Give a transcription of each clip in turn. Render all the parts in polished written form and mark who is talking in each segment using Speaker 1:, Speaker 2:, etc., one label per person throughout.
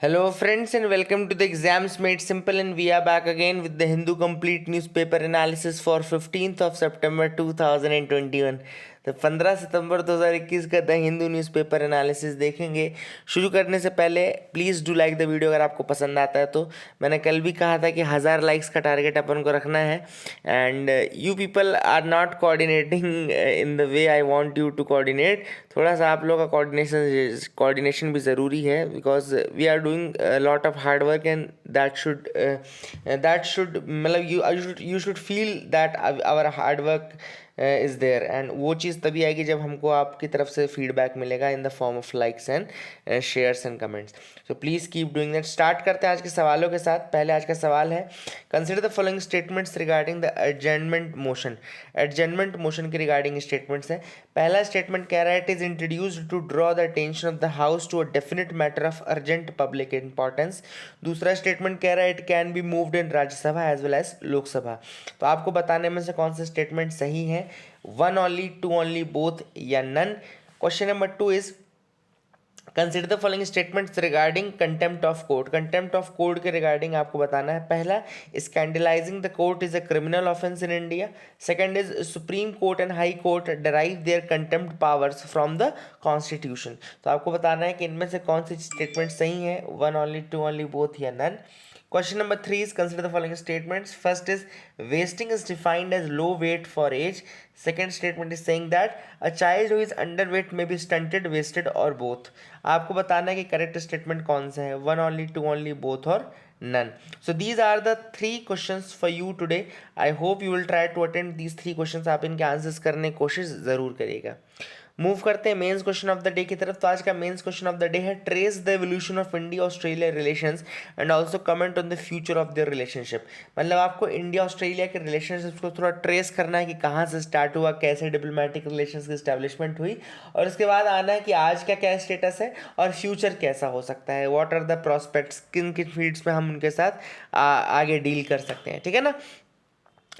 Speaker 1: Hello, friends, and welcome to the Exams Made Simple. And we are back again with the Hindu Complete Newspaper Analysis for 15th of September 2021. तो 15 सितंबर 2021 का the Hindu newspaper analysis देखेंगे। शुरू करने से पहले please do like the video अगर आपको पसंद आता है तो। मैंने कल भी कहा था कि 1000 लाइक्स का टारगेट अपन को रखना है, and you people are not coordinating in the way I want you to coordinate. थोड़ा सा आप लोगों का कोऑर्डिनेशन भी ज़रूरी है, because we are doing lot of hard work, and that should मतलब you should feel that our hard work is there, and वो चीज़ तभी आएगी जब हमको आपकी तरफ से फीडबैक मिलेगा in the form of likes and shares and comments. So please keep doing that. Start करते हैं आज के सवालों के साथ। पहले आज का सवाल है, consider the following statements regarding the adjournment motion. Adjournment motion के रिगार्डिंग स्टेटमेंट्स हैं। पहला स्टेटमेंट कह रहा है, it is introduced to draw the attention of the house to a definite matter of urgent public importance. दूसरा statement कह रहा है, it can be moved in Rajya Sabha as well as Lok Sabha. तो आपको बताने में से कौन से स्टेटमेंट सही है, one only, two only, both या none. Question number 2 is, consider the following statements regarding contempt of court. Contempt of court के रिगार्डिंग आपको बताना है। पहला, scandalising the court is a criminal offence in India. Second is, supreme court and high court derive their contempt powers from the constitution. तो आपको बताना है कि इनमें से कौन सी स्टेटमेंट सही है, one only, two only, both या none. Question number 3 is, consider the following statements. First is, wasting is defined as low weight for age. Second statement is saying that a child who is underweight may be stunted, wasted or both. आपको बताना है कि correct statement कौन सा है, one only, two only, both और none. So these are the 3 questions for you today. I hope you will try to attend these 3 questions. आप इनके आंसर्स करने की कोशिश ज़रूर करिएगा। मूव करते हैं mains question of the day की तरफ। तो आज का mains question of the day है, trace the evolution of India Australia relations and also comment on the future of their relationship. मतलब आपको इंडिया ऑस्ट्रेलिया के रिलेशनशिप को थोड़ा ट्रेस करना है कि कहाँ से स्टार्ट हुआ, कैसे डिप्लोमेटिक रिलेशंस की एस्टैब्लिशमेंट हुई, और उसके बाद आना है कि आज का क्या स्टेटस है और फ्यूचर कैसा हो सकता है, व्हाट आर द प्रॉस्पेक्ट्स, किन किन फील्ड्स में हम उनके साथ आगे डील कर सकते हैं। ठीक है ना।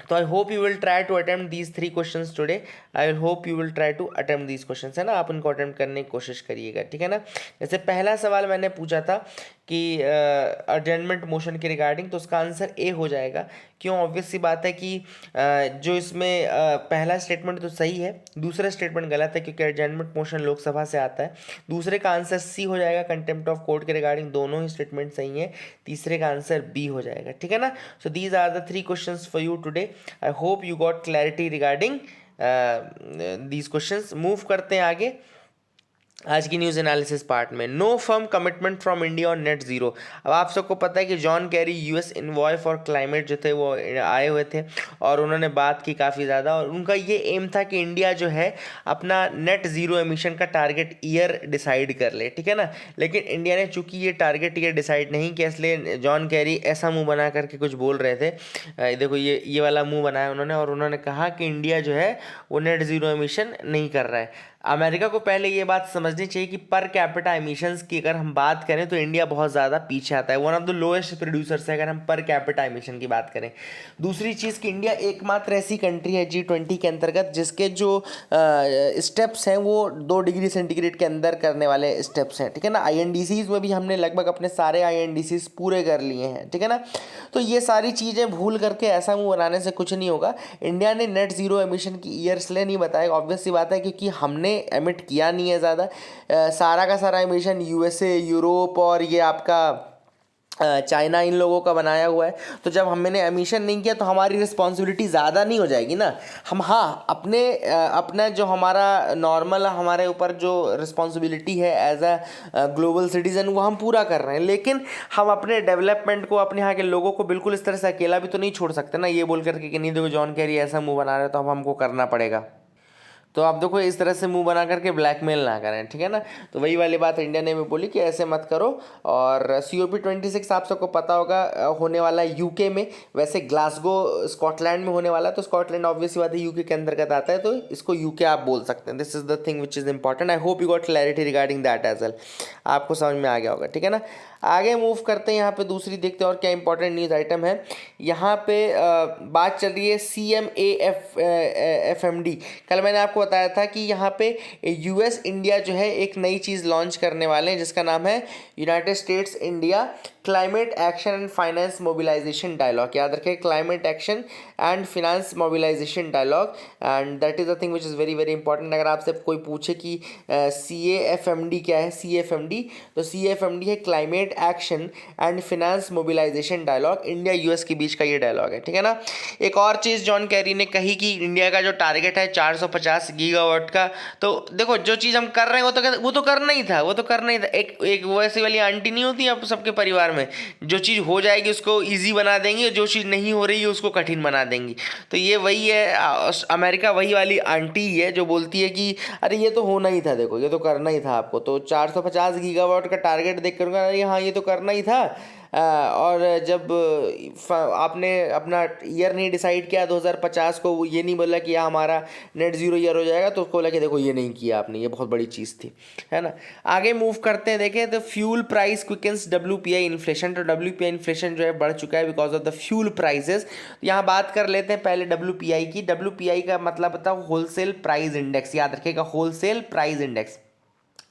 Speaker 1: तो I hope you will try to attempt these 3 questions today. I will hope you will try to attempt these questions, है ना। आप उनको अटेम्प्ट करने की कोशिश करिएगा, ठीक है ना। जैसे पहला सवाल मैंने पूछा था कि अडजर्नमेंट मोशन के रिगार्डिंग, तो उसका आंसर ए हो जाएगा। क्यों? ऑब्वियस सी बात है कि जो इसमें पहला स्टेटमेंट तो सही है, दूसरा स्टेटमेंट गलत है, क्योंकि अडजर्नमेंट मोशन लोकसभा से आता है। दूसरे का आंसर सी हो जाएगा, कंटेम्प्ट ऑफ कोर्ट के रिगार्डिंग दोनों ही स्टेटमेंट सही हैं। तीसरे का आंसर बी हो जाएगा, ठीक है ना। So these are the 3 questions for you today. I hope you got clarity regarding these questions. Move करते हैं आगे आज की न्यूज़ एनालिसिस पार्ट में। No firm commitment from India on net zero. अब आप सबको पता है कि John Kerry US envoy for climate जो थे वो आए हुए थे और उन्होंने बात की काफ़ी ज़्यादा, और उनका ये एम था कि इंडिया जो है अपना नेट ज़ीरो एमिशन का टारगेट ईयर डिसाइड कर ले, ठीक है ना। लेकिन इंडिया ने चूंकि ये टारगेट ईयर डिसाइड नहीं किया, इसलिए जॉन कैरी ऐसा मुंह बना करके कुछ बोल रहे थे। देखो ये वाला मुंह बनाया उन्होंने, और उन्होंने कहा कि इंडिया जो है वो नेट ज़ीरो एमिशन नहीं कर रहा है। अमेरिका को पहले ये बात समझनी चाहिए कि पर कैपिटा एमिशंस की अगर हम बात करें तो इंडिया बहुत ज़्यादा पीछे आता है, one of the lowest producers है अगर हम पर कैपिटा एमिशन की बात करें। दूसरी चीज़ कि इंडिया एकमात्र ऐसी कंट्री है G20 के अंतर्गत जिसके जो स्टेप्स हैं वो 2 डिग्री सेंटीग्रेड के अंदर करने वाले स्टेप्स हैं, ठीक है ना। INDCs में भी हमने लगभग अपने सारे INDCs पूरे कर लिए हैं, ठीक है ना। तो ये सारी चीज़ें भूल करके ऐसा मुँह बनाने से कुछ नहीं होगा। इंडिया ने नेट ज़ीरो एमिशन की ईयर इसलिए नहीं बताया, ऑब्वियस सी बात है क्योंकि हमने एमिट किया नहीं है ज़्यादा। सारा का सारा एमिशन USA, यूरोप और ये आपका चाइना, इन लोगों का बनाया हुआ है। तो जब हमने एमिशन नहीं किया तो हमारी रिस्पॉन्सिबिलिटी ज़्यादा नहीं हो जाएगी ना। हम अपना जो हमारा नॉर्मल हमारे ऊपर जो रिस्पॉन्सिबिलिटी है एज अ ग्लोबल सिटीज़न वो हम पूरा कर रहे हैं, लेकिन हम अपने डेवलपमेंट को, अपने यहाँ के लोगों को बिल्कुल इस तरह से अकेला भी तो नहीं छोड़ सकते ना, ये बोल करके कि नहीं देखो जॉन कैरी ऐसा मुँह बना रहे हैं तो अब हमको करना पड़ेगा। तो आप देखो इस तरह से मुंह बना करके ब्लैकमेल ना करें, ठीक है ना। तो वही वाली बात इंडिया ने भी बोली कि ऐसे मत करो। और COP26 आप सबको पता होगा होने वाला है UK में, वैसे ग्लासगो स्कॉटलैंड में होने वाला है। तो स्कॉटलैंड ऑब्वियसली बात है UK के अंतर्गत आता है, तो इसको UK आप बोल सकते हैं। This is the thing which is important. I hope you got clarity regarding that as well. आपको समझ में आ गया होगा, ठीक है ना। आगे मूव करते हैं, यहाँ पे दूसरी देखते हैं और क्या इंपॉर्टेंट न्यूज़ आइटम है। यहाँ पे बात चल रही है CMAFMD। कल मैंने आपको बताया था कि यहाँ पे यूएस इंडिया जो है एक नई चीज़ लॉन्च करने वाले हैं जिसका नाम है United States India climate action and finance mobilisation dialogue. याद रखें, climate action and finance mobilisation dialogue, and that is the thing which is very very important. अगर आपसे कोई पूछे कि CAFMD क्या है, CAFMD, तो CAFMD है climate action and finance mobilisation dialogue, India US के बीच का ये डायलॉग है, ठीक है ना। एक और चीज़ जॉन कैरी ने कही कि इंडिया का जो टारगेट है 450 गीगावाट का, तो देखो जो चीज़ हम कर रहे हैं वो तो करना ही था, वो तो करना ही था। एक वैसी वाली आंटी नहीं होती आप सबके परिवार में, जो चीज़ हो जाएगी उसको इजी बना देंगी और जो चीज़ नहीं हो रही है उसको कठिन बना देंगी। तो ये वही है, अमेरिका वही वाली आंटी ही है जो बोलती है कि अरे ये तो होना ही था, देखो ये तो करना ही था आपको। तो 450 गीगावाट का टारगेट देख कर अरे हाँ ये तो करना ही था। और जब आपने अपना ईयर नहीं डिसाइड किया 2050 को, वो ये नहीं बोला कि हमारा नेट ज़ीरो ईयर हो जाएगा, तो उसको बोला कि देखो ये नहीं किया आपने, ये बहुत बड़ी चीज़ थी, है ना। आगे मूव करते हैं, देखें तो fuel price quickens WPI inflation. तो WPI इन्फ्लेशन जो है बढ़ चुका है because of the fuel prices. तो यहाँ बात कर लेते हैं पहले WPI की। WPI का मतलब होता है होलसेल प्राइस इंडेक्स, याद रखिएगा, होलसेल प्राइस इंडेक्स।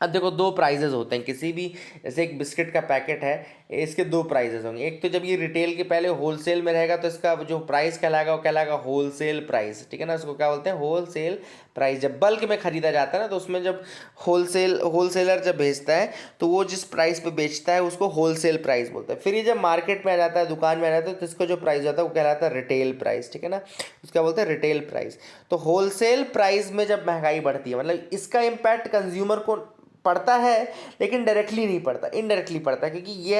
Speaker 1: अब देखो दो प्राइजेज होते हैं किसी भी, जैसे एक बिस्किट का पैकेट है, इसके दो प्राइजेज होंगे। एक तो जब ये रिटेल के पहले होलसेल में रहेगा तो इसका जो प्राइस कहलाएगा वो कहलाएगा होलसेल प्राइस, ठीक है ना। उसको क्या बोलते हैं, होलसेल प्राइस। जब बल्क में खरीदा जाता है ना तो उसमें जब होलसेलर जब बेचता है तो वो जिस प्राइस पे बेचता है उसको होलसेल प्राइस बोलता है। फिर ये जब मार्केट में आ जाता है, दुकान में आ जाता है, तो इसका जो प्राइस होता है वो कहलाता है रिटेल प्राइस, ठीक है ना। उसका बोलते हैं रिटेल प्राइस। तो होलसेल प्राइस में जब महंगाई बढ़ती है, मतलब इसका इम्पैक्ट कंज्यूमर को पड़ता है लेकिन डायरेक्टली नहीं पड़ता, इनडायरेक्टली पड़ता है, क्योंकि ये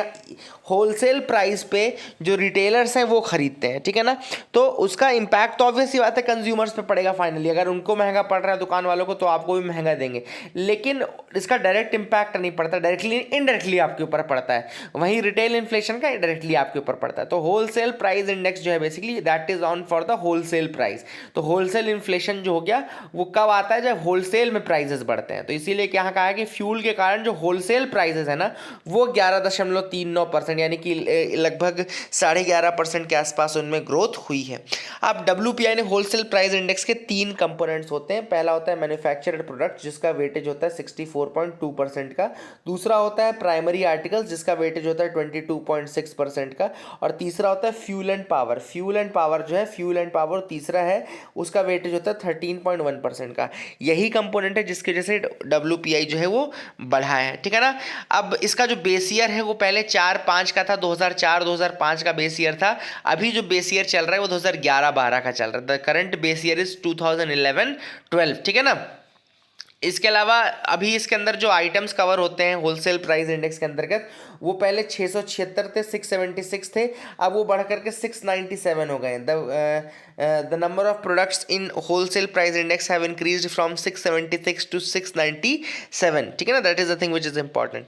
Speaker 1: होलसेल प्राइस पे जो रिटेलर्स हैं वो खरीदते हैं, ठीक है ना। तो उसका इम्पैक्ट तो ऑब्वियस ही बात है कंज्यूमर्स पे पड़ेगा फाइनली। अगर उनको महंगा पड़ रहा है दुकान वालों को तो आपको भी महंगा देंगे, लेकिन इसका डायरेक्ट इम्पैक्ट नहीं पड़ता, डायरेक्टली इनडायरेक्टली आपके ऊपर पड़ता है। वहीं रिटेल इन्फ्लेशन का डायरेक्टली आपके ऊपर पड़ता है। तो होलसेल प्राइस इंडेक्स जो है basically that is on for the wholesale price. तो होलसेल इन्फ्लेशन जो हो गया वो कब आता है, जब होलसेल में प्राइसेस बढ़ते हैं। तो इसीलिए यहाँ कहा है कि फ्यूल के कारण जो होलसेल प्राइसेस है ना वो 11.39%, यानी कि लगभग 11.5% के आसपास उनमें ग्रोथ हुई है। अब WPI ने होलसेल प्राइस इंडेक्स के 3 कंपोनेंट्स होते हैं। पहला होता है मैन्युफैक्चर्ड प्रोडक्ट जिसका वेटेज होता है 64.2% का, दूसरा होता है प्राइमरी आर्टिकल्स जिसका वेटेज होता है 22.6% का, और तीसरा होता है fuel and power. Fuel and power जो है, फ्यूल एंड पावर तीसरा है, उसका वेटेज होता है 13.1% का। यही कंपोनेंट है जिसकी वजह से WPI जो है वो बढ़ा है, ठीक है ना। अब इसका जो बेस ईयर है वो पहले 4-5 का था, 2004-2005 का बेस ईयर था। अभी जो बेस ईयर चल रहा है वो 2011-12 का चल रहा है। The current base year is 2011-12, ठीक है ना। इसके अलावा अभी इसके अंदर जो आइटम्स कवर होते हैं होलसेल प्राइस इंडेक्स के अंतर्गत, वो पहले 676 थे, 676 थे, अब वो बढ़ करके 697 हो गए। The number of products in wholesale price index have increased from 676 to 697, ठीक है ना। That is the thing which is important.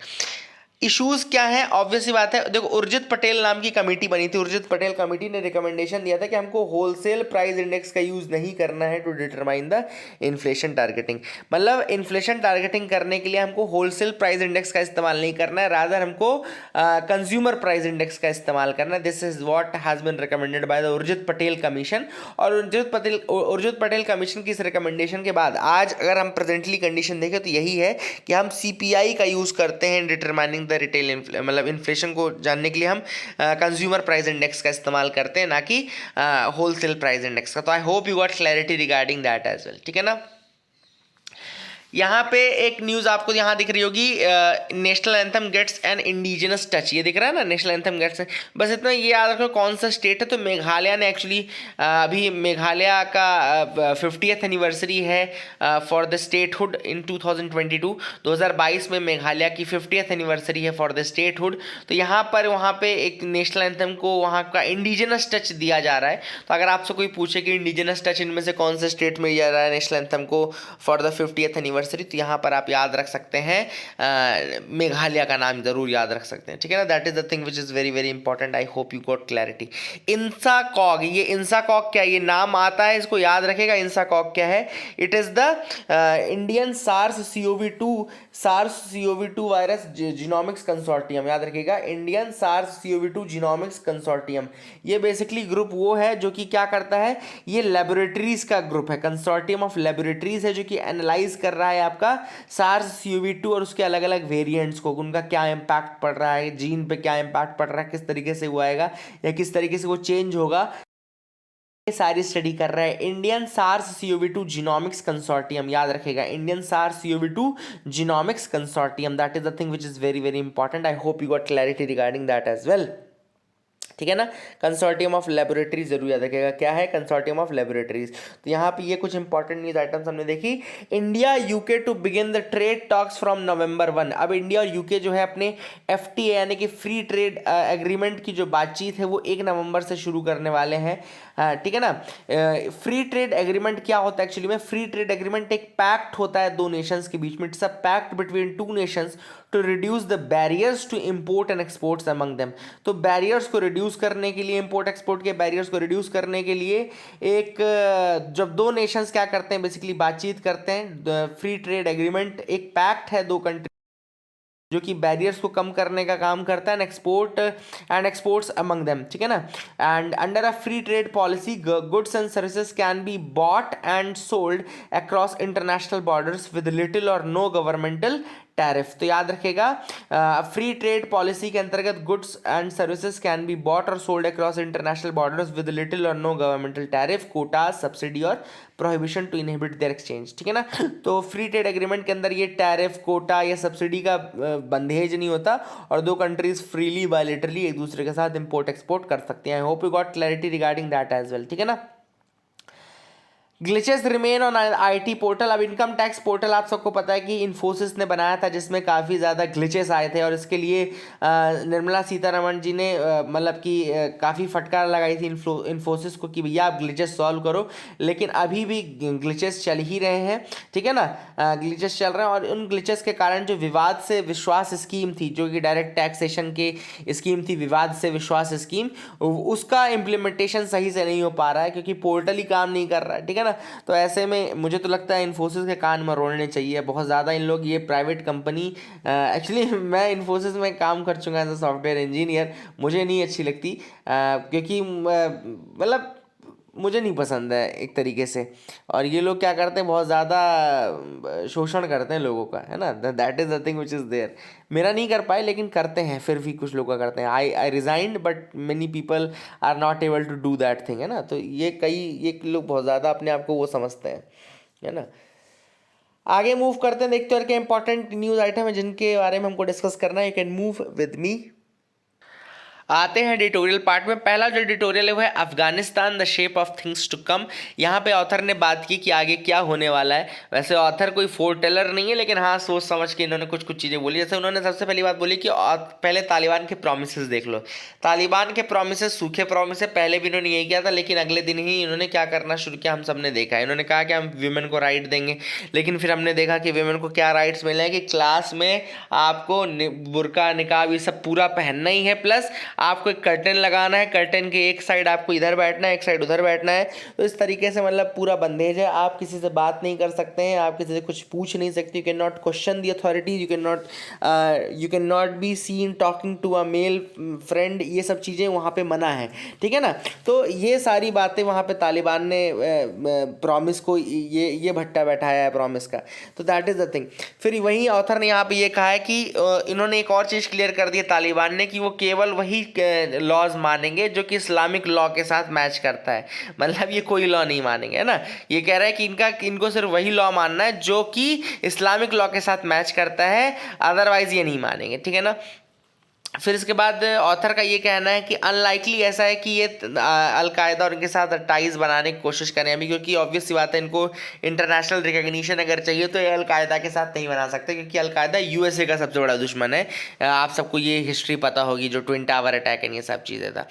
Speaker 1: Issues क्या है, ऑब्वियस सी बात है, देखो उर्जित पटेल नाम की कमेटी बनी थी। उर्जित पटेल कमेटी ने रिकमेंडेशन दिया था कि हमको होलसेल प्राइस इंडेक्स का यूज नहीं करना है to determine the inflation targeting. मतलब इन्फ्लेशन टारगेटिंग करने के लिए हमको होलसेल प्राइस इंडेक्स का इस्तेमाल नहीं करना है, रादर हमको कंज्यूमर प्राइस इंडेक्स का इस्तेमाल करना है। This is what has been recommended by the Urjit Patel commission. और उर्जित पटेल कमीशन की इस रिकमेंडेशन के बाद आज अगर हम प्रेजेंटली कंडीशन देखें तो यही है कि हम CPI का यूज करते हैं डिटरमाइनिंग द रिटेल, मतलब इन्फ्लेशन को जानने के लिए हम कंज्यूमर प्राइस इंडेक्स का इस्तेमाल करते हैं, ना कि होलसेल प्राइस इंडेक्स का। तो I hope you got clarity regarding that as well, ठीक है ना। यहाँ पे एक न्यूज़ आपको यहाँ दिख रही होगी, national anthem gets an indigenous touch, ये दिख रहा है ना, नेशनल एंथम गेट्स। बस इतना ये याद रखो कौन सा स्टेट है। तो मेघालय ने एक्चुअली अभी मेघालय का 50th एनिवर्सरी है फॉर द स्टेटहुड इन 2022। 2022 में मेघालय की 50th एनिवर्सरी है फॉर द स्टेटहुड। तो यहाँ पर वहाँ पे एक नेशनल एंथम को वहाँ का इंडिजिनस टच दिया जा रहा है। तो अगर आपसे कोई पूछे कि इंडिजिनस टच इनमें से कौन से स्टेट में दिया जा रहा है नेशनल एंथम को for the 50th anniversary, anniversary, तो यहाँ पर आप याद रख सकते हैं मेघालय का नाम जरूर याद रख सकते हैं, ठीक है ना। That is the thing which is very very important. I hope you got clarity. INSACOG, ये इंसाकॉग क्या, ये नाम आता है, इसको याद रखेगा। इंसाकॉग क्या है? It is the Indian SARS-CoV-2 virus genomics consortium, याद रखिएगा, इंडियन SARS-CoV-2 जीनोमिक्स कंसोर्टियम। ये बेसिकली ग्रुप वो है जो कि क्या करता है, ये लेबोरेटरीज का ग्रुप है, कंसोर्टियम ऑफ लेबोरेटरीज है, जो कि एनालाइज कर रहा है आपका SARS-CoV-2 और उसके अलग अलग वेरिएंट्स को, उनका क्या इम्पैक्ट पड़ रहा है, जीन पे क्या इम्पैक्ट पड़ रहा है, किस तरीके से वो आएगा या किस तरीके से वो चेंज होगा, सारी स्टडी कर रहा है इंडियन SARS-CoV-2 जीनोमिक्स कंसोर्टियम। याद रखेगा, Indian SARS-CoV-2 genomics consortium, that is the thing which is very very important. I hope you got clarity regarding that as well, ठीक है ना। कंसोर्टियम ऑफ लेबोरेटरीज जरूर याद रखेगा, क्या है कंसोर्टियम ऑफ लेबोरेटरीज। तो यहाँ पे ये कुछ इंपॉर्टेंट न्यूज आइटम्स हमने देखी। India UK to begin the trade talks from November 1। अब इंडिया और यूके जो है अपने FTA यानी कि फ्री ट्रेड एग्रीमेंट की जो बातचीत है वो 1 नवंबर से शुरू करने वाले हैं, ठीक है ना। फ्री ट्रेड एग्रीमेंट क्या होता है एक्चुअली में? फ्री ट्रेड एग्रीमेंट एक पैक्ट होता है दो नेशंस के बीच में। It's a pact between two nations to reduce the barriers to import and exports among them. तो बैरियर्स को रिड्यूस करने के लिए, इंपोर्ट एक्सपोर्ट के बैरियर्स को रिड्यूस करने के लिए एक जब दो नेशंस क्या करते हैं, बेसिकली बातचीत करते हैं, फ्री ट्रेड एग्रीमेंट एक पैक्ट है दो कंट्री जो कि बैरियर्स को कम करने का काम करता है, एंड एक्सपोर्ट्स अमंग देम, ठीक है ना। And under a free trade policy goods and services can be bought and sold across international borders with little और नो गवर्नमेंटल टैरिफ। तो याद रखेगा, फ्री ट्रेड पॉलिसी के अंतर्गत goods and services can be bought और sold across international borders with little और no governmental tariff, quota, subsidy और prohibition to inhibit their exchange, ठीक है ना। तो फ्री ट्रेड एग्रीमेंट के अंदर ये टैरिफ, कोटा या सब्सिडी का बंधेज नहीं होता और दो कंट्रीज फ्रीली बायलैटरली एक दूसरे के साथ इंपोर्ट एक्सपोर्ट कर सकते हैं। I hope you got clarity regarding that as well, ठीक है ना। Glitches remain on IT portal. अब इनकम टैक्स पोर्टल आप सबको पता है कि इन्फोसिस ने बनाया था, जिसमें काफ़ी ज़्यादा ग्लिचेस आए थे और इसके लिए निर्मला सीतारमण जी ने मतलब कि काफ़ी फटकार लगाई थी इन्फोसिस को कि भैया आप ग्लिचेस सॉल्व करो, लेकिन अभी भी ग्लिचेस चल ही रहे हैं, ठीक है ना। ग्लिचेस चल रहे हैं और उन ग्लिचेस के कारण जो विवाद से विश्वास स्कीम थी, जो कि डायरेक्ट टैक्सेशन की स्कीम थी, विवाद से विश्वास स्कीम, उसका इम्प्लीमेंटेशन सही से नहीं हो पा रहा है क्योंकि पोर्टल ही काम नहीं कर रहा है, ठीक है ना। तो ऐसे में मुझे तो लगता है इन्फोसिस के कान मरोड़ने चाहिए बहुत ज़्यादा इन लोग। ये प्राइवेट कंपनी, एक्चुअली मैं इन्फोसिस में काम कर चुका एज अ सॉफ्टवेयर इंजीनियर, मुझे नहीं अच्छी लगती क्योंकि मतलब मुझे नहीं पसंद है एक तरीके से। और ये लोग क्या करते हैं, बहुत ज़्यादा शोषण करते हैं लोगों का, है ना। That is the thing which is there. मेरा नहीं कर पाए लेकिन करते हैं, फिर भी कुछ लोग का करते हैं। I resigned but many people are not able to do that thing, है ना। तो ये लोग बहुत ज़्यादा अपने आप को वो समझते हैं, है ना। आगे मूव करते हैं, देखते हैं क्या इंपॉर्टेंट न्यूज़ आइटम है जिनके बारे में हमको डिस्कस करना है। You can move with me. आते हैं एडिटोरियल पार्ट में। पहला जो एडिटोरियल है वो है Afghanistan the shape of things to come. यहाँ पे ऑथर ने बात की कि आगे क्या होने वाला है। वैसे ऑथर कोई फोरटेलर नहीं है, लेकिन हाँ सोच समझ के इन्होंने कुछ चीज़ें बोली। जैसे उन्होंने सबसे पहली बात बोली कि पहले तालिबान के प्रोमिसेस देख लो। तालिबान के प्रोमिसेस सूखे प्रोमिस, पहले भी इन्होंने यही किया था, लेकिन अगले दिन ही इन्होंने क्या करना शुरू किया हम सब ने देखा है। इन्होंने कहा कि हम वीमेन को राइट देंगे, लेकिन फिर हमने देखा कि वीमेन को क्या राइट्स मिले हैं कि क्लास में आपको बुर्का निकाब ये सब पूरा पहनना ही है, प्लस आपको एक कर्टन लगाना है, कर्टन के एक साइड आपको इधर बैठना है, एक साइड उधर बैठना है। तो इस तरीके से मतलब पूरा बंदेज है, आप किसी से बात नहीं कर सकते हैं, आप किसी से कुछ पूछ नहीं सकते। You can not question the authorities, you can not be seen talking to a male friend, ये सब चीज़ें वहाँ पे मना है, ठीक है ना। तो ये सारी बातें वहाँ पे तालिबान ने प्रॉमिस को ये भट्टा बैठाया है प्रॉमिस का। तो दैट इज़ द थिंग। फिर वही ऑथर ने यहाँ पे ये कहा है कि इन्होंने एक और चीज़ क्लियर कर दी है तालिबान ने कि वो केवल वही लॉज मानेंगे जो कि इस्लामिक लॉ के साथ मैच करता है। मतलब ये कोई लॉ नहीं मानेंगे, है ना। ये कह रहा है कि इनको सिर्फ वही लॉ मानना है जो कि इस्लामिक लॉ के साथ मैच करता है, अदरवाइज ये नहीं मानेंगे, ठीक है ना। फिर इसके बाद ऑथर का ये कहना है कि अनलाइकली ऐसा है कि ये अलकायदा और इनके साथ टाइज बनाने की कोशिश करें अभी, क्योंकि ऑब्वियस सी बात है इनको इंटरनेशनल रिकग्निशन अगर चाहिए तो ये अलकायदा के साथ नहीं बना सकते, क्योंकि अलकायदा USA का सबसे बड़ा दुश्मन है। आप सबको ये हिस्ट्री पता होगी, जो ट्विन टावर अटैक एंड ये सब चीज़ें था।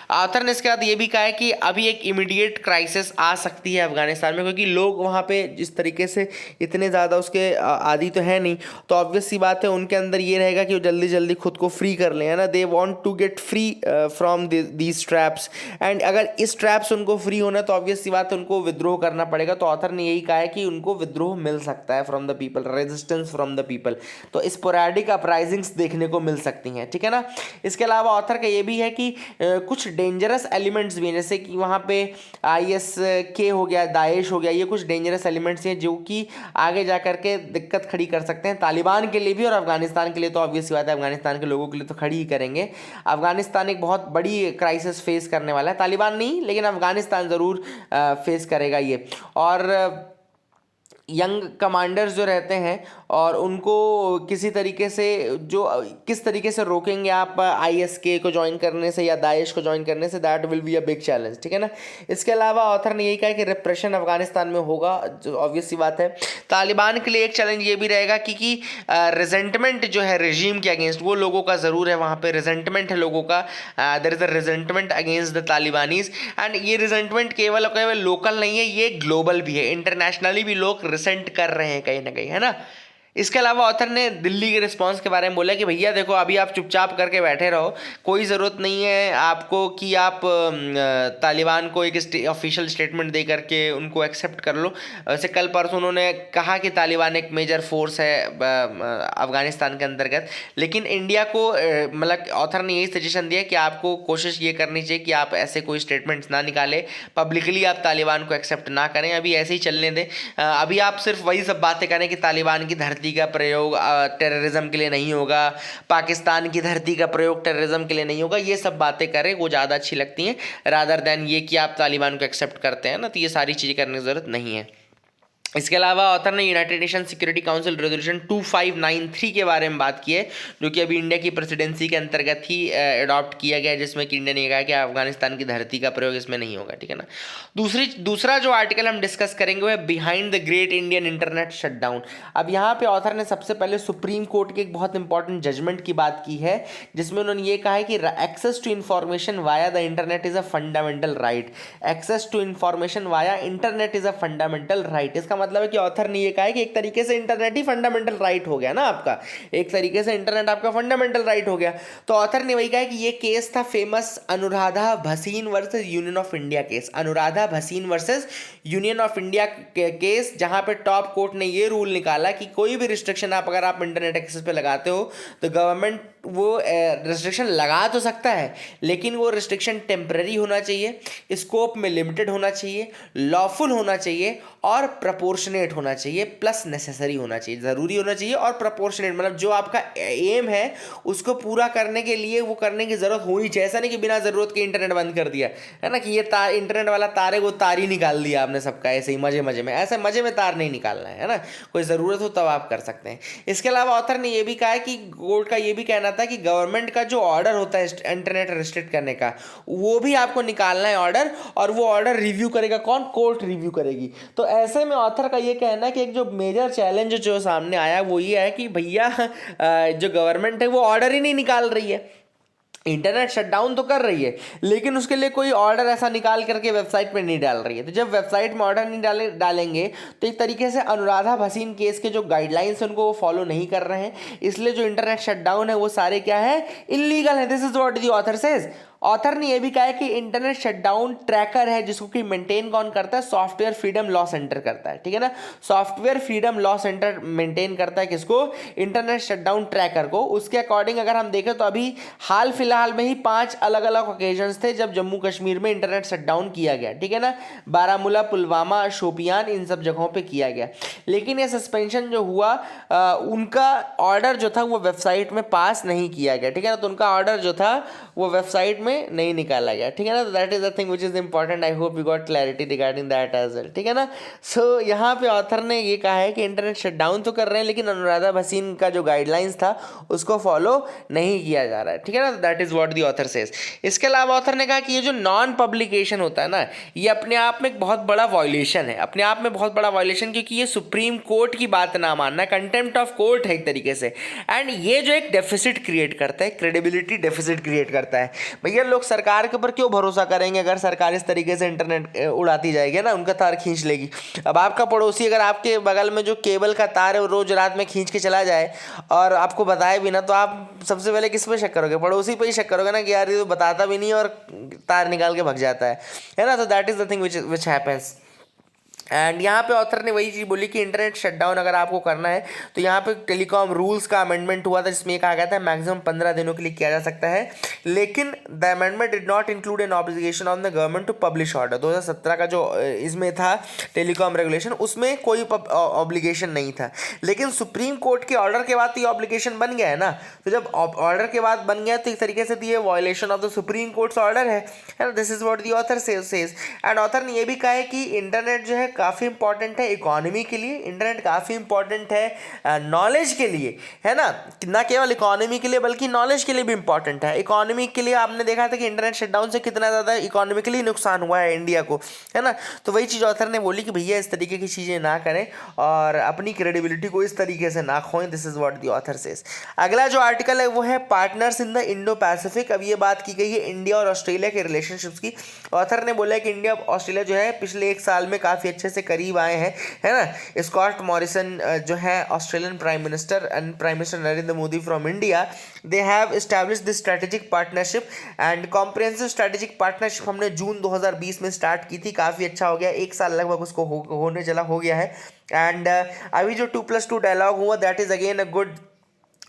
Speaker 1: ऑथर ने इसके बाद ये भी कहा है कि अभी एक इमीडिएट क्राइसिस आ सकती है अफगानिस्तान में, क्योंकि लोग वहाँ पे जिस तरीके से इतने ज़्यादा उसके आदी तो है नहीं, तो ऑब्वियस सी बात है उनके अंदर ये रहेगा कि वो जल्दी जल्दी खुद को फ्री कर लें, है ना। They want to get free from these traps, and अगर इस ट्रैप से उनको फ्री होना तो ऑब्वियस सी बात है उनको विद्रोह करना पड़ेगा। तो ऑथर ने यही कहा है कि उनको विद्रोह मिल सकता है from the people, resistance from the people. तो स्पोरैडिक अपराइजिंग्स देखने को मिल सकती हैं, ठीक है ना। इसके अलावा ऑथर का ये भी है कि कुछ डेंजरस एलिमेंट्स भी हैं, जैसे कि वहाँ पे ISK हो गया, दाइश हो गया, ये कुछ डेंजरस एलिमेंट्स हैं जो कि आगे जा करके दिक्कत खड़ी कर सकते हैं तालिबान के लिए भी और अफगानिस्तान के लिए। तो ऑब्वियस बात है अफगानिस्तान के लोगों के लिए तो खड़ी ही करेंगे। अफगानिस्तान एक बहुत बड़ी क्राइसिस फेस करने वाला है, तालिबान नहीं लेकिन अफगानिस्तान ज़रूर फेस करेगा ये। और यंग कमांडर्स जो रहते हैं और उनको किसी तरीके से जो किस तरीके से रोकेंगे आप ISK को ज्वाइन करने से या दाइश को ज्वाइन करने से, that will be a big challenge, ठीक है ना। इसके अलावा ऑथर ने यही कहा कि रिप्रेशन अफगानिस्तान में होगा, जो ऑब्वियस सी बात है। तालिबान के लिए एक चैलेंज ये भी रहेगा कि रिजेंटमेंट जो है रेजीम के अगेंस्ट वो लोगों का ज़रूर है, वहाँ पे रिजेंटमेंट है लोगों का, there is a resentment against the Talibanis. And ये रिजेंटमेंट केवल केवल लोकल नहीं है, ये ग्लोबल भी है, इंटरनेशनली भी लोग रिसेंट कर रहे हैं कहीं ना कहीं, है ना। इसके अलावा ऑथर ने दिल्ली के रिस्पांस के बारे में बोला कि भैया देखो अभी आप चुपचाप करके बैठे रहो, कोई ज़रूरत नहीं है आपको कि आप तालिबान को एक ऑफिशियल स्टेटमेंट दे करके उनको एक्सेप्ट कर लो। वैसे कल परसों उन्होंने कहा कि तालिबान एक मेजर फोर्स है अफगानिस्तान के अंतर्गत, लेकिन इंडिया को मतलब ऑथर ने यही सजेशन दिया कि आपको कोशिश ये करनी चाहिए कि आप ऐसे कोई स्टेटमेंट्स ना निकालें, पब्लिकली आप तालिबान को एक्सेप्ट ना करें, अभी ऐसे ही चलने दें। अभी आप सिर्फ वही सब बातें करें कि तालिबान की धरती का प्रयोग टेररिज्म के लिए नहीं होगा, पाकिस्तान की धरती का प्रयोग टेररिज्म के लिए नहीं होगा, ये सब बातें करें वो ज़्यादा अच्छी लगती हैं रादर देन ये कि आप तालिबान को एक्सेप्ट करते हैं ना, तो ये सारी चीज़ें करने की ज़रूरत नहीं है। इसके अलावा ऑथर ने United nation security council resolution 2593 के बारे में बात की है, जो कि अभी इंडिया की प्रेसिडेंसी के अंतर्गत ही अडॉप्ट किया गया है, जिसमें कि इंडिया ने कहा कि अफगानिस्तान की धरती का प्रयोग इसमें नहीं होगा, ठीक है ना। दूसरा जो आर्टिकल हम डिस्कस करेंगे वो है behind the great Indian internet shutdown. अब यहाँ पे ऑथर ने सबसे पहले सुप्रीम कोर्ट के एक बहुत इंपॉर्टेंट जजमेंट की बात की है, जिसमें उन्होंने ये कहा है कि access to information via the internet is a fundamental right. Access to information via internet is a fundamental right. इसका मतलब है कि ऑथर ने ये कहा है कि एक तरीके से इंटरनेट ही फंडामेंटल राइट हो गया ना आपका, एक तरीके से इंटरनेट आपका फंडामेंटल राइट हो गया। तो ऑथर ने वही कहा है कि ये केस था famous Anuradha Bhasin versus union of India case, Anuradha Bhasin versus union of India case, जहां पे टॉप कोर्ट ने ये रूल निकाला कि कोई भी रिस्ट्रिक्शन अगर आप इंटरनेट एक्सेस पे लगाते हो तो गवर्नमेंट वो रिस्ट्रिक्शन लगा तो सकता है, लेकिन वो रिस्ट्रिक्शन टेम्पररी होना चाहिए, स्कोप में लिमिटेड होना चाहिए, लॉफुल होना चाहिए और प्रपोर्शनेट होना चाहिए, प्लस नेसेसरी होना चाहिए, ज़रूरी होना चाहिए और प्रपोर्शनेट, मतलब जो आपका एम है उसको पूरा करने के लिए वो करने की ज़रूरत होनी चाहिए। ऐसा नहीं कि बिना ज़रूरत के इंटरनेट बंद कर दिया, है ना, कि ये तार इंटरनेट वाला तार है वो तार ही निकाल दिया आपने सबका ऐसे ही मजे मजे में, ऐसे मजे में तार नहीं निकालना है ना, कोई ज़रूरत हो तब आप कर सकते हैं। इसके अलावा ऑथर ने ये भी कहा है कि कोर्ट का ये भी कहना था कि गवर्नमेंट का जो ऑर्डर होता है इंटरनेट रिस्ट्रिक्ट करने का, वो भी आपको निकालना है ऑर्डर, और वो ऑर्डर रिव्यू करेगा कौन, कोर्ट रिव्यू करेगी। तो ऐसे में ऑथर का ये कहना है कि एक जो मेजर चैलेंज जो सामने आया वो ये है कि भैया जो गवर्नमेंट है वो ऑर्डर ही नहीं निकाल रही है, इंटरनेट शटडाउन तो कर रही है लेकिन उसके लिए कोई ऑर्डर ऐसा निकाल करके वेबसाइट पे नहीं डाल रही है। तो जब वेबसाइट में ऑर्डर नहीं डालेंगे तो एक तरीके से अनुराधा भसीन केस के जो गाइडलाइंस हैं उनको वो फॉलो नहीं कर रहे हैं, इसलिए जो इंटरनेट शटडाउन है वो सारे क्या है, इलीगल है। This is what the author says. Author ने यह भी कहा है कि इंटरनेट शटडाउन ट्रैकर है जिसको कि मेंटेन कौन करता है, सॉफ्टवेयर फ्रीडम लॉ सेंटर करता है, ठीक है ना। Software freedom law centre maintain करता है किसको, इंटरनेट शटडाउन ट्रैकर को। उसके अकॉर्डिंग अगर हम देखें तो अभी हाल फिलहाल में ही 5 अलग अलग ओकेजन्स थे जब जम्मू कश्मीर में इंटरनेट शटडाउन किया गया, ठीक है ना। बारामूला, पुलवामा, शोपियान, इन सब जगहों पर किया गया। लेकिन ये सस्पेंशन जो हुआ उनका ऑर्डर जो था वो वेबसाइट में पास नहीं किया गया, ठीक है ना। तो उनका ऑर्डर जो था वो वेबसाइट में नहीं निकाला गया, ठीक है ना। तो that is the thing which is important. I hope you got clarity regarding that as well, ठीक है ना। सो यहाँ पे ऑथर ने ये कहा है कि इंटरनेट शटडाउन तो कर रहे हैं लेकिन अनुराधा भसीन का जो गाइडलाइंस था उसको फॉलो नहीं किया जा रहा है, ठीक है ना। That that is what the author says. इसके अलावा ऑथर ने कहा कि ये जो नॉन पब्लिकेशन होता है ना, ये अपने आप में एक बहुत बड़ा वायलेशन है, अपने आप में बहुत बड़ा वायलेशन, क्योंकि ये सुप्रीम कोर्ट की बात ना मानना, कंटेम्प्ट ऑफ कोर्ट है एक तरीके से। एंड ये जो एक डेफिसिट क्रिएट करता है, क्रेडिबिलिटी डेफिसिट क्रिएट करता है। भैया लोग सरकार के ऊपर क्यों भरोसा करेंगे अगर सरकार इस तरीके से इंटरनेट उड़ाती जाएगी ना, उनका तार खींच लेगी। अब आपका पड़ोसी अगर आपके बगल में जो केबल का तार है वो रोज रात में खींच के चला जाए और आपको बताए भी ना, तो आप सबसे पहले किस पे शक करोगे? पड़ोसी पे ही शक करोगे ना कि यार ये तो बताता भी नहीं और तार निकाल के भाग जाता है ना। तो that is the thing which happens. And यहाँ पे ऑथर ने वही चीज़ बोली कि इंटरनेट शटडाउन अगर आपको करना है तो यहाँ पे टेलीकॉम रूल्स का अमेंडमेंट हुआ था, जिसमें ये कहा गया था मैक्सिमम 15 दिनों के लिए किया जा सकता है, लेकिन the amendment did not include an obligation on the government to publish order. 2017 का जो इसमें था टेलीकॉम रेगुलेशन, उसमें कोई ऑब्लिगेशन नहीं था, लेकिन सुप्रीम कोर्ट के ऑर्डर के बाद तो ये ऑब्लिगेशन बन गया है ना। तो जब ऑर्डर के बाद बन गया तो एक तरीके से ये violation of the supreme courts order है ना। This is what the author says. And author ने ये भी कहा है कि इंटरनेट जो है काफ़ी इंपॉर्टेंट है इकोनॉमी के लिए, इंटरनेट काफ़ी इंपॉर्टेंट है नॉलेज के लिए, है ना केवल इकोनॉमी के लिए बल्कि नॉलेज के लिए भी इंपॉर्टेंट है। इकोनॉमी के लिए आपने देखा था कि इंटरनेट शटडाउन से कितना ज़्यादा इकोनॉमिकली नुकसान हुआ है इंडिया को, है ना। तो वही चीज़ ऑथर ने बोली कि भैया इस तरीके की चीज़ें ना करें और अपनी क्रेडिबिलिटी को इस तरीके से ना खोएं। This is what the author says. अगला जो आर्टिकल है वो है partners in the Indo Pacific. अब ये बात की गई है इंडिया और ऑस्ट्रेलिया के रिलेशनशिप्स की। ऑथर ने बोला कि इंडिया ऑस्ट्रेलिया जो है पिछले एक साल में काफ़ी अच्छे से करीब आए हैं, है ना। स्कॉट मॉरिसन जो है Australian prime minister and prime minister Narendra Modi from India, they have established this strategic partnership and comprehensive strategic partnership हमने जून 2020 में स्टार्ट की थी। काफ़ी अच्छा हो गया, एक साल लगभग उसको होने चला हो गया है। एंड अभी जो 2+2 डायलॉग हुआ that is again a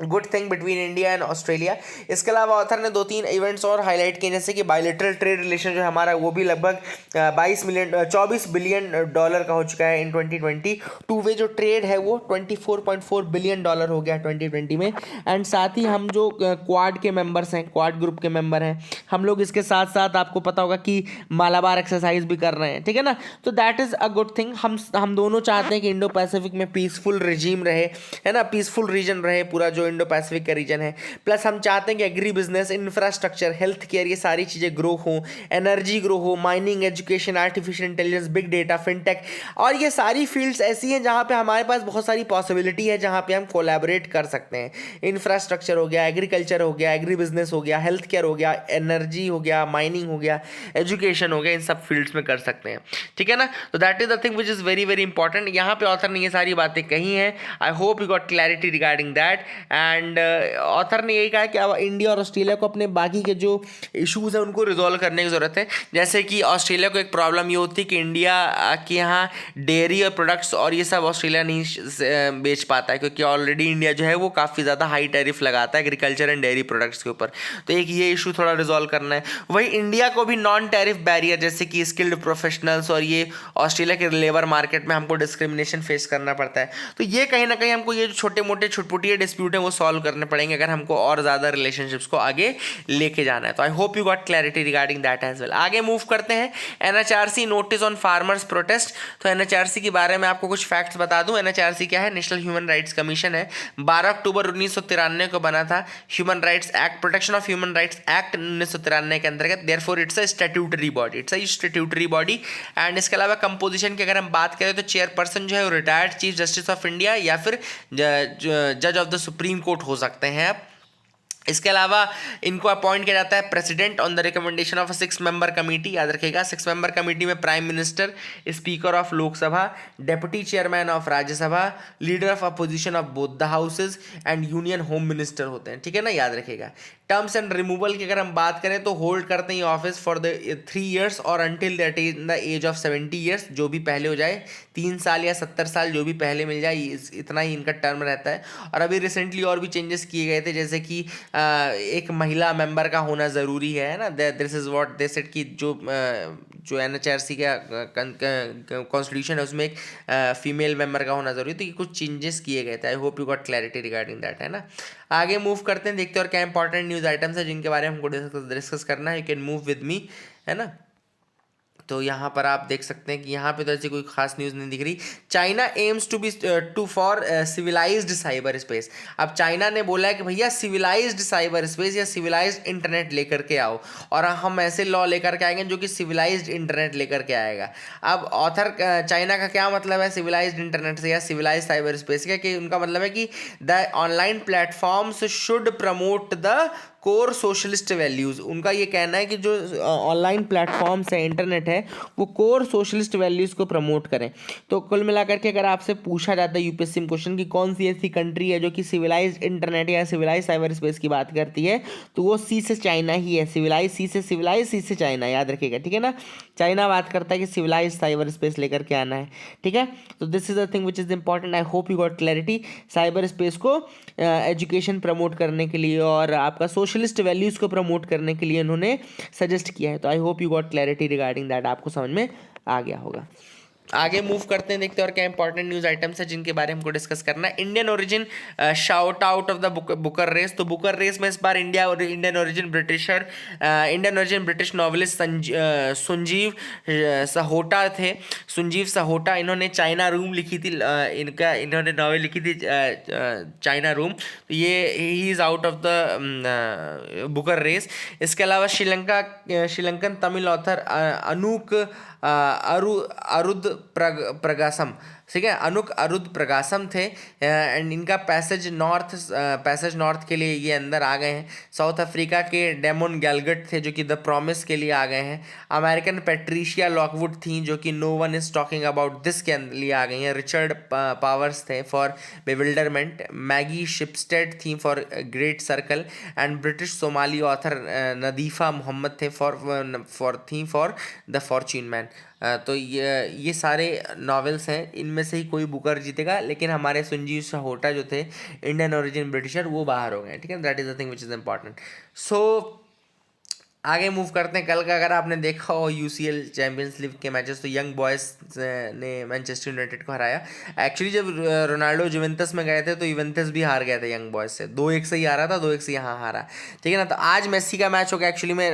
Speaker 1: good thing between India and Australia. इसके अलावा ऑथर ने 2-3 इवेंट्स और हाईलाइट किए, जैसे कि बायलैटरल ट्रेड रिलेशन जो हमारा वो भी लगभग 24 बिलियन डॉलर का हो चुका है इन 2020। टू वे जो ट्रेड है वो 24.4 बिलियन डॉलर हो गया 2020 में। एंड साथ ही हम जो क्वाड के मेंबर्स हैं, क्वाड ग्रुप के मेंबर हैं हम लोग, इसके साथ साथ आपको पता होगा कि मालाबार एक्सरसाइज भी कर रहे हैं, ठीक है ना। तो that is a good thing. हम दोनों चाहते हैं कि इंडो पैसिफिक में पीसफुल रिजीम रहे, है ना, पीसफुल रीजन रहे पूरा जो इंडो पैसिफिक का रीजन है। प्लस हम चाहते हैं कि agri business, infrastructure, health care, ये सारी चीज़ें ग्रो हो, एनर्जी ग्रो हो, mining, education, artificial intelligence, big data, fintech, और ये सारी फील्ड्स ऐसी हैं जहाँ पे हमारे पास बहुत सारी पॉसिबिलिटी है, जहाँ पे हम कोलैबोरेट कर सकते हैं। इंफ्रास्ट्रक्चर हो गया, एग्रीकल्चर हो गया, एग्री बिजनेस हो गया, हेल्थ केयर हो गया, एनर्जी हो गया, माइनिंग हो गया, एजुकेशन हो गया, इन सब फील्ड्स में कर सकते हैं, ठीक है ना। तो that is the thing which is very very important. यहाँ पे ऑथर ने ये सारी बातें कही हैं। I hope you got clarity regarding that. And author ने यही कहा कि अब इंडिया और ऑस्ट्रेलिया को अपने बाकी के जो इश्यूज हैं उनको रिजॉल्व करने की ज़रूरत है। जैसे कि ऑस्ट्रेलिया को एक प्रॉब्लम ये होती है कि इंडिया के यहाँ डेयरी और प्रोडक्ट्स और ये सब ऑस्ट्रेलिया नहीं बेच पाता है, क्योंकि ऑलरेडी इंडिया जो है वो काफ़ी ज़्यादा हाई टैरिफ लगाता है एग्रीकल्चर एंड डेयरी प्रोडक्ट्स के ऊपर। तो एक ये इशू थोड़ा रिजॉल्व करना है। वही इंडिया को भी नॉन टैरिफ बैरियर जैसे कि स्किल्ड प्रोफेशनल्स और ये ऑस्ट्रेलिया के लेबर मार्केट में हमको डिस्क्रिमिनेशन फेस करना पड़ता है। तो ये कहीं ना कहीं हमको ये जो छोटे मोटे छुटपुटिया डिस्प्यूट हैं वो सॉल्व करने पड़ेंगे अगर हमको और ज़्यादा रिलेशनशिप्स को आगे लेके जाना है। तो I hope you got clarity regarding that as well. आगे मूव करते हैं। NHRC notice on farmers protest. तो एनएचआरसी के बारे में आपको कुछ फैक्ट्स बता दूं। एनएचआरसी क्या है? नेशनल ह्यूमन राइट्स कमीशन है। 12 अक्टूबर 1993 को बना था। Human rights act, protection of human rights act 1993 के अंतर्गत। Therefore it's a statutory body, it's a statutory body. And इसके अलावा कंपोजिशन की अगर हम बात करें तो चेयरपर्सन जो है वो retired chief justice of India या फिर जज ऑफ द सुप्रीम कोर्ट हो सकते हैं आप। इसके अलावा इनको अपॉइंट किया जाता है president on the recommendation of a 6 member committee. याद रखिएगा 6 मेंबर कमेटी में prime minister, speaker of Lok Sabha, deputy chairman of Rajya Sabha, leader of opposition of both the houses and union home minister होते हैं, ठीक है ना, याद रखिएगा। टर्म्स एंड रिमूवल की अगर हम बात करें तो होल्ड करते हैं ऑफिस फॉर द 3 years और until that is the age of 70 years, जो भी पहले हो जाए, 3 साल या 70 साल जो भी पहले मिल जाए, इतना ही इनका टर्म रहता है। और अभी रिसेंटली और भी चेंजेस किए गए थे, जैसे कि एक महिला मेंबर का होना ज़रूरी है ना। This is what they said कि जो एनएचआरसी का कॉन्स्टिट्यूशन है उसमें एक फीमेल मेंबर का होना ज़रूरी है। तो ये कुछ चेंजेस किए गए थे। आई hope you got clarity regarding that, है ना। आगे मूव करते हैं, देखते हैं और क्या इंपॉर्टेंट न्यूज़ आइटम्स है जिनके बारे में हमको डिस्कस करना है। You can move with me, है ना। तो यहाँ पर आप देख सकते हैं कि यहाँ पे तो ऐसी कोई खास न्यूज़ नहीं दिख रही। China aims to for civilised cyber space. अब चाइना ने बोला है कि भैया सिविलाइज्ड साइबर स्पेस या सिविलाइज्ड इंटरनेट लेकर के आओ, और हम ऐसे लॉ लेकर के आएंगे जो कि सिविलाइज्ड इंटरनेट लेकर के आएगा। अब ऑथर चाइना का क्या मतलब है सिविलाइज्ड इंटरनेट से या सिविलाइज्ड साइबर स्पेस का, कि उनका मतलब है कि the online platforms should promote the core socialist values. उनका ये कहना है कि जो ऑनलाइन प्लेटफॉर्म्स है, इंटरनेट है, वो कोर सोशलिस्ट वैल्यूज़ को प्रमोट करें। तो कुल मिलाकर के अगर आपसे पूछा जाता है यूपीएससी में क्वेश्चन कि कौन सी ऐसी कंट्री है जो कि सिविलाइज्ड इंटरनेट या सिविलाइज साइबर स्पेस की बात करती है, तो वो सी से चाइना ही है। सिविलाइज सी से चाइना, याद रखिएगा, ठीक है ना। चाइना बात करता है कि सिविलाइज साइबर स्पेस लेकर के आना है, ठीक है। तो this is the thing which is important. I hope you got clarity. Cyber space को एजुकेशन प्रमोट करने के लिए और आपका सोशलिस्ट वैल्यूज़ को प्रमोट करने के लिए उन्होंने सजेस्ट किया है। तो I hope you got clarity regarding that, आपको समझ में आ गया होगा। आगे मूव करते हैं, देखते हैं और क्या इंपॉर्टेंट न्यूज़ आइटम्स है जिनके बारे में हमको डिस्कस करना है। Indian origin shout out of the Booker race. तो बुकर रेस में इस बार Indian origin British novelist Sanjeev Sahota थे। संजीव सहोटा, इन्होंने चाइना रूम लिखी थी, इन्होंने नॉवेल लिखी थी चाइना रूम। तो ये ही is out of the Booker race. इसके अलावा श्रीलंकन तमिल ऑथर अनूक अरुद प्रगासम, ठीक है, अरुद प्रगासम थे, एंड इनका पैसेज नॉर्थ के लिए ये अंदर आ गए हैं। साउथ अफ्रीका के डेमोन गैलगट थे जो कि द प्रॉमिस के लिए आ गए हैं। अमेरिकन पैट्रिशिया लॉकवुड थी जो कि no one is talking about this के लिए आ गई हैं। रिचर्ड पावर्स थे फॉर बेविल्डरमेंट। मैगी शिपस्टेड थी for Great Circle, and British Somali author Nadifa Mohamed थे फॉर द फॉर्च्यून मैन। तो ये सारे नॉवेल्स हैं, इनमें से ही कोई बुकर जीतेगा, लेकिन हमारे संजीव सहोटा जो थे इंडियन ओरिजिन ब्रिटिशर, वो बाहर हो गए, ठीक है। That is the thing which is important. So आगे मूव करते हैं। कल का अगर आपने देखा हो यूसीएल चैंपियंस लीग के मैचेस, तो यंग बॉयज़ ने मैनचेस्टर यूनाइटेड को हराया। एक्चुअली जब रोनाल्डो जुवेंटस में गए थे तो जुवेंटस भी हार गया था यंग बॉयज़ से, 2-1 से ही हारा था, 2-1 से यहाँ हारा, ठीक है ना। तो आज मेसी का मैच होगा। एक्चुअली में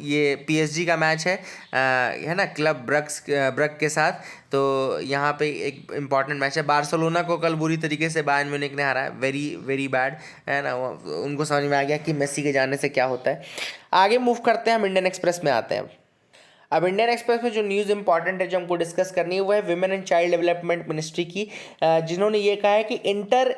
Speaker 1: ये पीएसजी का मैच है ना, क्लब ब्रग के साथ। तो यहाँ पे एक इम्पॉर्टेंट मैच है। बार्सिलोना को कल बुरी तरीके से बायर्न म्यूनिख ने हराया, वेरी वेरी बैड, है ना। उनको समझ में आ गया कि मेसी के जाने से क्या होता है। आगे मूव करते हैं, हम इंडियन एक्सप्रेस में आते हैं। अब इंडियन एक्सप्रेस में जो न्यूज़ इंपॉर्टेंट है जो हमको डिस्कस करनी है वो है women and child development ministry की, जिन्होंने ये कहा है कि इंटर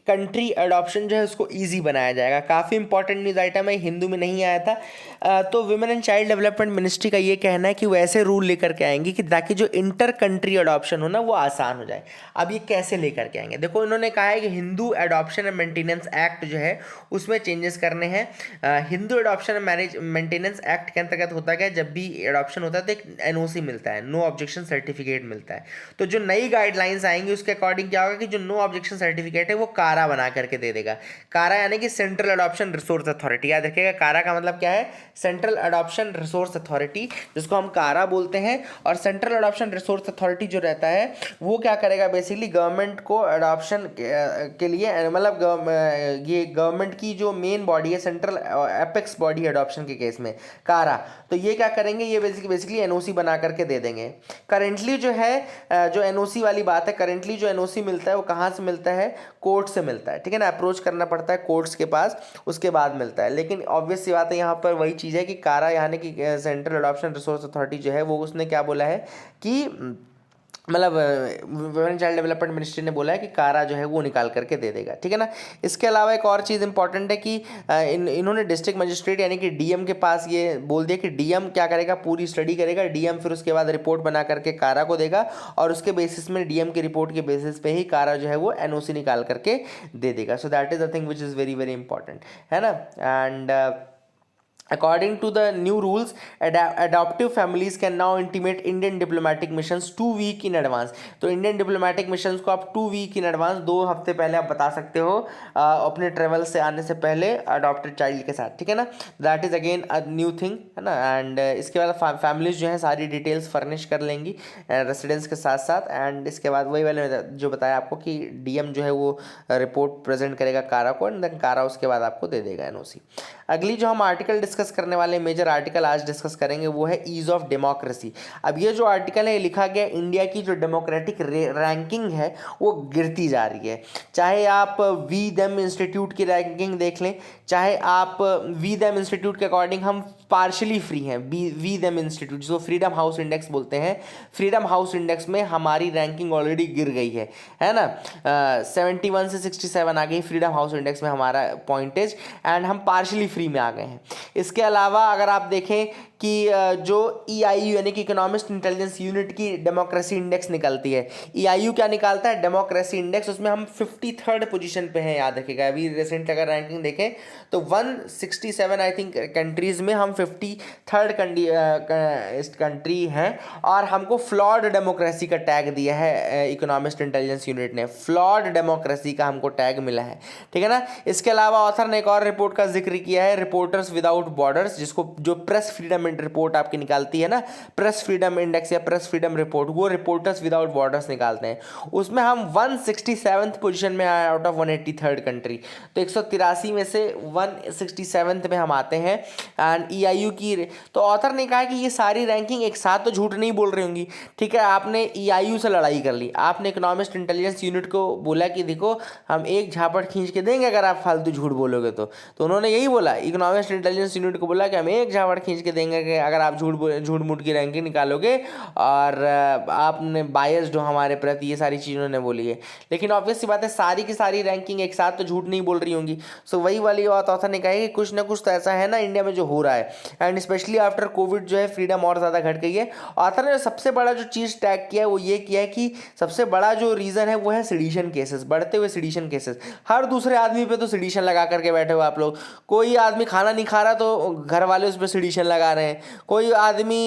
Speaker 1: कंट्री अडॉप्शन जो है उसको इजी बनाया जाएगा। काफ़ी इंपॉर्टेंट न्यूज़ आइटम है, हिंदू में नहीं आया था। तो women and child development ministry का ये कहना है कि वो ऐसे रूल लेकर के आएंगे कि ताकि जो इंटर कंट्री अडॉप्शन हो ना वो आसान हो जाए। अब ये कैसे लेकर के आएंगे, देखो इन्होंने कहा है कि Hindu adoption and maintenance act जो है उसमें चेंजेस करने हैं। Hindu adoption and marriage maintenance act के अंतर्गत होता क्या है, जब भी एडॉप्शन होता है तो एक एनओसी मिलता है, नो ऑब्जेक्शन सर्टिफिकेट मिलता है। तो जो नई गाइडलाइंस आएंगी उसके अकॉर्डिंग क्या होगा कि जो नो ऑब्जेक्शन सर्टिफिकेट है वो कारा बना करके दे देगा। कारा यानी कि सेंट्रल अडॉप्शन रिसोर्स अथॉरिटी, याद रखिएगा कारा का मतलब क्या है, सेंट्रल अडॉप्शन रिसोर्स अथॉरिटी, जिसको हम कारा बोलते हैं। और सेंट्रल अडॉप्शन रिसोर्स अथॉरिटी जो रहता है वो क्या करेगा, बेसिकली गवर्नमेंट को अडॉप्शन के लिए, मतलब ये गवर्नमेंट की जो मेन बॉडी है, सेंट्रल एपेक्स बॉडी अडॉप्शन के केस में कारा, तो ये क्या करेंगे, ये बेसिकली एनओसी बना करके दे देंगे। करेंटली जो है जो एनओसी वाली बात है, करेंटली जो एनओसी मिलता है वो कहाँ से मिलता है, कोर्ट से मिलता है, ठीक है ना। अप्रोच करना पड़ता है कोर्ट्स के पास, उसके बाद मिलता है। लेकिन ऑब्वियस सी बात है यहाँ पर वही चीज़ है कि कारा यानी कि सेंट्रल अडॉप्शन रिसोर्स अथॉरिटी जो है वो उसने क्या बोला है कि मतलब women and child development ministry ने बोला है कि कारा जो है वो निकाल करके दे देगा, ठीक है ना। इसके अलावा एक और चीज़ इंपॉर्टेंट है कि इन्होंने डिस्ट्रिक्ट मजिस्ट्रेट यानी कि डीएम के पास ये बोल दिया कि डीएम क्या करेगा, पूरी स्टडी करेगा। डीएम फिर उसके बाद रिपोर्ट बना करके कारा को देगा और उसके बेसिस में, डीएम की रिपोर्ट के बेसिस पे ही कारा जो है वो एनओसी निकाल करके दे देगा। सो that is the thing which is very very important, है ना। And according to the new rules, adoptive families can now intimate Indian diplomatic missions 2 week in advance। तो इंडियन डिप्लोमेटिक मिशंस को आप 2 वीक इन एडवांस, 2 हफ्ते पहले आप बता सकते हो अपने ट्रेवल से आने से पहले अडॉप्टेड चाइल्ड के साथ, ठीक है ना। That is again a new thing, है ना। एंड इसके बाद फैमिलीज जो है सारी डिटेल्स फर्निश कर लेंगी रेसिडेंस के साथ साथ। एंड इसके बाद वही वाले जो बताया आपको कि डीएम जो है वो रिपोर्ट प्रेजेंट करेगा कारा को, एंड देन कारा उसके बाद आपको दे देगा एनओसी। अगली जो हम आर्टिकल डिस्कस करने वाले मेजर आर्टिकल आज डिस्कस करेंगे वो है ईज ऑफ डेमोक्रेसी। अब ये जो आर्टिकल है लिखा गया इंडिया की जो डेमोक्रेटिक रैंकिंग है वो गिरती जा रही है। चाहे आप वी देम इंस्टीट्यूट की रैंकिंग देख लें, चाहे आप वी देम इंस्टीट्यूट के अकॉर्डिंग हम पार्शली फ्री हैं, वी देम इंस्टीट्यूट जो फ्रीडम हाउस इंडेक्स बोलते हैं, फ्रीडम हाउस इंडेक्स में हमारी रैंकिंग ऑलरेडी गिर गई है ना। 71 से 67 आ गई फ्रीडम हाउस इंडेक्स में हमारा पॉइंटेज, एंड हम पार्शली फ्री में आ गए हैं। इसके अलावा अगर आप देखें कि जो EIU यानी कि इकोनॉमिस्ट इंटेलिजेंस यूनिट की डेमोक्रेसी इंडेक्स निकलती है, EIU क्या निकालता है, डेमोक्रेसी इंडेक्स, उसमें हम 53rd पोजीशन पे हैं, याद रखिएगा। अभी रिसेंट अगर रैंकिंग देखें तो 167 आई थिंक कंट्रीज में हम 53rd कंट्री हैं, और हमको फ्लॉड डेमोक्रेसी का टैग दिया है इकोनॉमिस्ट इंटेलिजेंस यूनिट ने, फ्लॉड डेमोक्रेसी का हमको टैग मिला है, ठीक है ना। इसके अलावा ऑथर ने एक और रिपोर्ट का जिक्र किया है, रिपोर्टर्स विदाउट बॉर्डर्स, जिसको जो प्रेस फ्रीडम रिपोर्ट आपकी निकालती है ना, प्रेस फ्रीडम इंडेक्स या प्रेस फ्रीडम रिपोर्ट, वो रिपोर्टर्स विदाउट बॉर्डर्स निकालते हैं। उसमें हम 167th पोजीशन में आए आउट ऑफ 183rd कंट्री, तो 183 में से 167th में हम आते हैं। एंड EIU की, तो ऑथर ने कहा कि ये सारी रैंकिंग एक साथ तो झूठ नहीं बोल रही होंगी, ठीक है। आपने EIU से लड़ाई कर ली, आपने इकोनॉमिस्ट इंटेलिजेंस यूनिट को बोला कि देखो हम एक झापट खींच के देंगे अगर आप फालतू झूठ बोलोगे तो उन्होंने यही बोला, इकोनॉमिस्ट इंटेलिजेंस यूनिट को बोला कि हम एक झापट खींच के देंगे कि अगर आप झूठ मूठ की रैंकिंग निकालोगे, और आपने बायस्ड हो हमारे प्रति, ये सारी चीज़ उन्होंने बोली है। लेकिन ऑब्वियस सी बात है सारी की सारी रैंकिंग एक साथ तो झूठ नहीं बोल रही होंगी। सो वही वाली बात ऑथर ने कहा है कि कुछ ना कुछ तो ऐसा है ना इंडिया में जो हो रहा है, एंड स्पेशली आफ्टर कोविड जो है फ्रीडम और ज़्यादा घट गई है। ऑथर ने सबसे बड़ा जो चीज़ टैग किया है वो ये किया है कि सबसे बड़ा जो रीज़न है वो है सिडिशन केसेस, बढ़ते हुए सिडिशन केसेस। हर दूसरे आदमी पे तो सिडिशन लगा करके बैठे हो आप लोग। कोई आदमी खाना नहीं खा रहा तो घर वाले उस पर सिडिशन लगा रहे हैं, कोई आदमी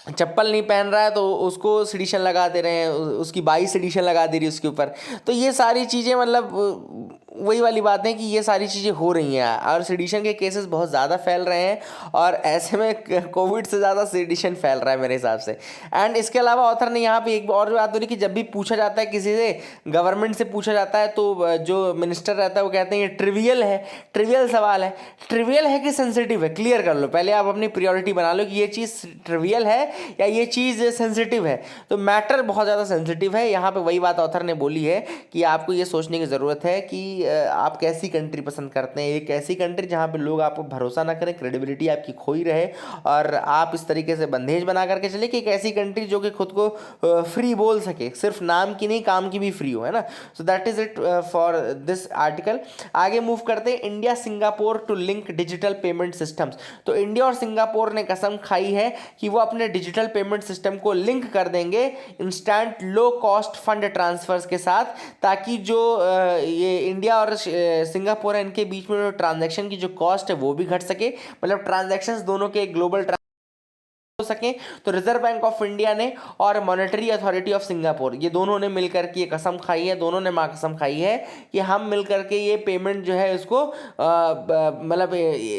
Speaker 1: चप्पल नहीं पहन रहा है तो उसको सिडिशन लगा दे रहे हैं, उसकी 22 एडिशन लगा दे रही है उसके ऊपर। तो ये सारी चीज़ें मतलब वही वाली बात है कि ये सारी चीज़ें हो रही हैं, और सिडिशन के केसेस बहुत ज़्यादा फैल रहे हैं, और ऐसे में कोविड से ज़्यादा सिडिशन फैल रहा है मेरे हिसाब से। एंड इसके अलावा ऑथर ने यहाँ पे एक और बात बोली कि जब भी पूछा जाता है किसी से, गवर्नमेंट से पूछा जाता है, तो जो मिनिस्टर रहता है वो कहते हैं ये ट्रिवियल है, ट्रिवियल सवाल है। ट्रिवियल है कि सेंसिटिव है, क्लियर कर लो पहले, आप अपनी प्रायोरिटी बना लो कि ये चीज़ ट्रिवियल है या ये चीज़ सेंसिटिव है। तो मैटर बहुत ज़्यादा सेंसिटिव है। यहाँ पे वही बात ऑथर ने बोली है कि आपको ये सोचने की ज़रूरत है कि आप कैसी कंट्री पसंद करते हैं। एक ऐसी कंट्री जहाँ पे लोग आप पर भरोसा ना करें, क्रेडिबिलिटी आपकी खोई रहे, और आप इस तरीके से बंदेज बना करके चले, कि एक ऐसी कंट्री जो कि खुद को फ्री बोल सके, सिर्फ नाम की नहीं काम की भी फ्री हो, है ना। So that is it for this article. आगे मूव करते हैं, India Singapore to link digital payment systems. तो इंडिया और सिंगापुर ने कसम खाई है कि वो अपने डिजिटल पेमेंट सिस्टम को लिंक कर देंगे instant low cost fund transfers के साथ, ताकि जो ये इंडिया और सिंगापुर है इनके बीच में ट्रांजैक्शन की जो कॉस्ट है वो भी घट सके, मतलब ट्रांजैक्शंस दोनों के ग्लोबल हो सके। तो रिजर्व बैंक ऑफ इंडिया ने और मॉनेटरी अथॉरिटी ऑफ सिंगापुर, ये दोनों ने मिलकर के ये कसम खाई है, दोनों ने मां कसम खाई है कि हम मिलकर के ये पेमेंट जो है इसको मतलब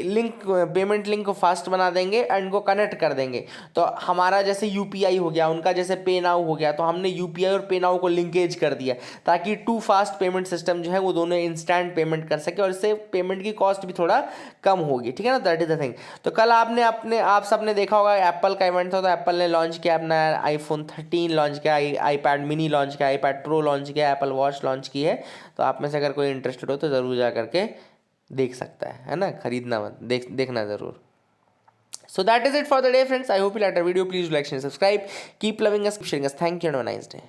Speaker 1: लिंक, पेमेंट लिंक को फास्ट बना देंगे एंड इनको कनेक्ट कर देंगे। तो हमारा जैसे UPI हो गया, उनका जैसे पे नाउ हो गया, तो हमने UPI और पे नाउ को लिंकेज कर दिया, ताकि टू फास्ट पेमेंट सिस्टम जो है वो दोनों इंस्टेंट पेमेंट कर सके, और इससे पेमेंट की कॉस्ट भी थोड़ा कम होगी, ठीक है ना। That is the thing. तो कल आप सबने देखा होगा एप्पल का इवेंट था, तो एप्पल ने लॉन्च किया अपना iPhone 13 लॉन्च किया, iPad मिनी लॉन्च किया, iPad Pro लॉन्च किया, एप्पल वॉच लॉन्च की है। तो आप में से अगर कोई इंटरेस्टेड हो तो ज़रूर जा करके देख सकता है ना, खरीदना मत, देखना ज़रूर। So that is it for the day, friends. I hope you liked the video. Please like, share, subscribe. Keep loving us, keep sharing us. Thank you and have a nice day.